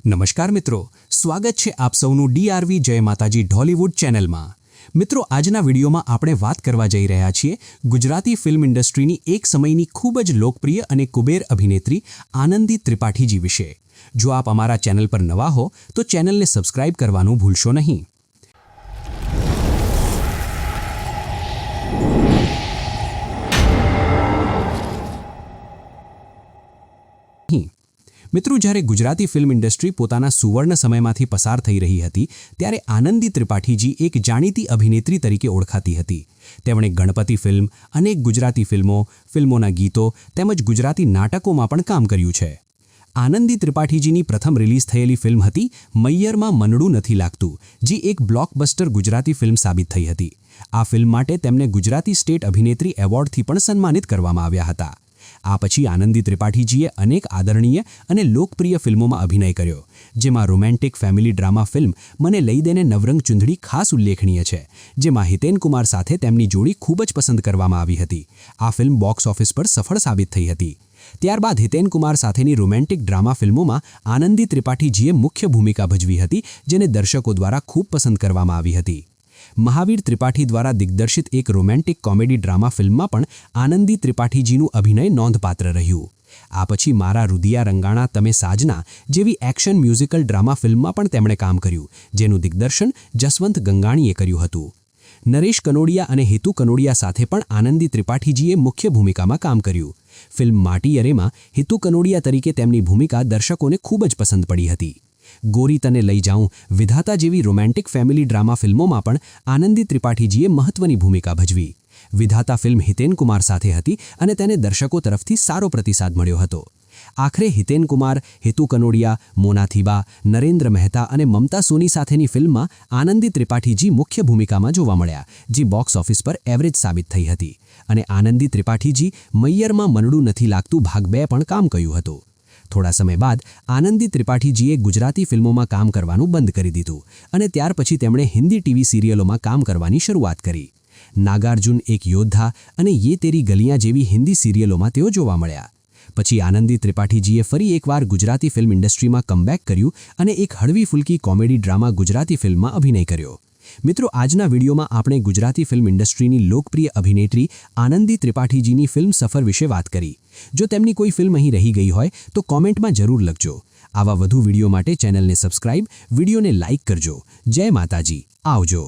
નમસ્કાર મિત્રો, સ્વાગત છે આપ સૌનું ડીઆરવી જય માતાજી ઢોલિવૂડ ચેનલમાં। મિત્રો, આજના વિડીયોમાં આપણે વાત કરવા જઈ રહ્યા છીએ ગુજરાતી ફિલ્મ ઇન્ડસ્ટ્રીની એક સમયની ખૂબ જ લોકપ્રિય અને કુબેર અભિનેત્રી આનંદી ત્રિપાઠીજી વિશે। જો આપ અમારા ચેનલ પર નવા હો તો ચેનલને સબસ્ક્રાઇબ કરવાનું ભૂલશો નહીં। મિત્રો, જ્યારે ગુજરાતી ફિલ્મ ઇન્ડસ્ટ્રી પોતાના સુવર્ણ સમયમાંથી પસાર થઈ રહી હતી ત્યારે આનંદી ત્રિપાઠીજી એક જાણીતી અભિનેત્રી તરીકે ઓળખાતી હતી। તેમણે ગણપતિ ફિલ્મ, અનેક ગુજરાતી ફિલ્મોના ગીતો તેમજ ગુજરાતી નાટકોમાં પણ કામ કર્યું છે। આનંદી ત્રિપાઠીજીની પ્રથમ રિલીઝ થયેલી ફિલ્મ હતી મૈયરમાં મનડું નથી લાગતું, જે એક બ્લોકબસ્ટર ગુજરાતી ફિલ્મ સાબિત થઈ હતી। આ ફિલ્મ માટે તેમને ગુજરાતી સ્ટેટ અભિનેત્રી એવોર્ડથી પણ સન્માનિત કરવામાં આવ્યા હતા। આ પછી આનંદી ત્રિપાઠીજીએ અનેક આદરણીય અને લોકપ્રિય ફિલ્મોમાં અભિનય કર્યો, જેમાં રોમેન્ટિક ફેમિલી ડ્રામા ફિલ્મ મને લઈ દેને નવરંગ ચુંદડી ખાસ ઉલ્લેખનીય છે, જેમાં હિતેન કુમાર સાથે તેમની જોડી ખૂબ જ પસંદ કરવામાં આવી હતી। આ ફિલ્મ બોક્સ ઓફિસ પર સફળ સાબિત થઈ હતી। ત્યારબાદ હિતેન કુમાર સાથેની રોમેન્ટિક ડ્રામા ફિલ્મોમાં આનંદી ત્રિપાઠીજીએ મુખ્ય ભૂમિકા ભજવી હતી, જેને દર્શકો દ્વારા ખૂબ પસંદ કરવામાં આવી હતી। મહાવીર ત્રિપાઠી દ્વારા દિગ્દર્શિત એક રોમેન્ટિક કોમેડી ડ્રામા ફિલ્મમાં પણ આનંદી ત્રિપાઠીજીનું અભિનય નોંધપાત્ર રહ્યું। આ પછી મારા રુદિયા રંગાણા તમે સાજના જેવી એક્શન મ્યુઝિકલ ડ્રામા ફિલ્મમાં પણ તેમણે કામ કર્યું, જેનું દિગ્દર્શન જસવંત ગંગાણીએ કર્યું હતું। નરેશ કનોડિયા અને હિતુ કનોડિયા સાથે પણ આનંદી ત્રિપાઠીજીએ મુખ્ય ભૂમિકામાં કામ કર્યું। ફિલ્મ માટી અરેમાં હિતુ કનોડિયા તરીકે તેમની ભૂમિકા દર્શકોને ખૂબ જ પસંદ પડી હતી। ગોરી તને લઈ જાઉં, વિધાતા જેવી રોમેન્ટિક ફેમિલી ડ્રામા ફિલ્મોમાં પણ આનંદી ત્રિપાઠીજીએ મહત્વની ભૂમિકા ભજવી। વિધાતા ફિલ્મ હિતેન કુમાર સાથે હતી અને તેને દર્શકો તરફથી સારો પ્રતિસાદ મળ્યો હતો। આખરે હિતેન કુમાર, હિતુ કનોડિયા, મોના થીબા, નરેન્દ્ર મહેતા અને મમતા સોની સાથેની ફિલ્મમાં આનંદી ત્રિપાઠીજી મુખ્ય ભૂમિકામાં જોવા મળ્યા, જે બોક્સ ઓફિસ પર એવરેજ સાબિત થઈ હતી। અને આનંદી ત્રિપાઠીજી મૈયરમાં મનડું નથી લાગતું ભાગ 2 પણ કામ કર્યું હતું। થોડા સમય બાદ આનંદી ત્રિપાઠીજીએ ગુજરાતી ફિલ્મોમાં કામ કરવાનું બંધ કરી દીધું અને ત્યાર પછી તેમણે હિન્દી ટીવી સિરિયલોમાં કામ કરવાની શરૂઆત કરી। નાગાર્જુન એક યોદ્ધા અને યે તેરી ગલિયાં જેવી હિન્દી સિરિયલોમાં તેઓ જોવા મળ્યા। પછી આનંદી ત્રિપાઠીજીએ ફરી એકવાર ગુજરાતી ફિલ્મ ઇન્ડસ્ટ્રીમાં કમબેક કર્યું અને એક હળવી ફુલકી કોમેડી ડ્રામા ગુજરાતી ફિલ્મમાં અભિનય કર્યો। મિત્રો, આજના વિડીયોમાં આપણે ગુજરાતી ફિલ્મ ઇન્ડસ્ટ્રીની લોકપ્રિય અભિનેત્રી આનંદી ત્રિપાઠીજીની ફિલ્મ સફર વિશે વાત કરી। જો તેમની કોઈ ફિલ્મ અહીં રહી ગઈ હોય તો કોમેન્ટમાં જરૂર લખજો। આવા વધુ વિડીયો માટે ચેનલને સબસ્ક્રાઇબ, વિડીયોને લાઇક કરજો। જય માતાજી, આવજો।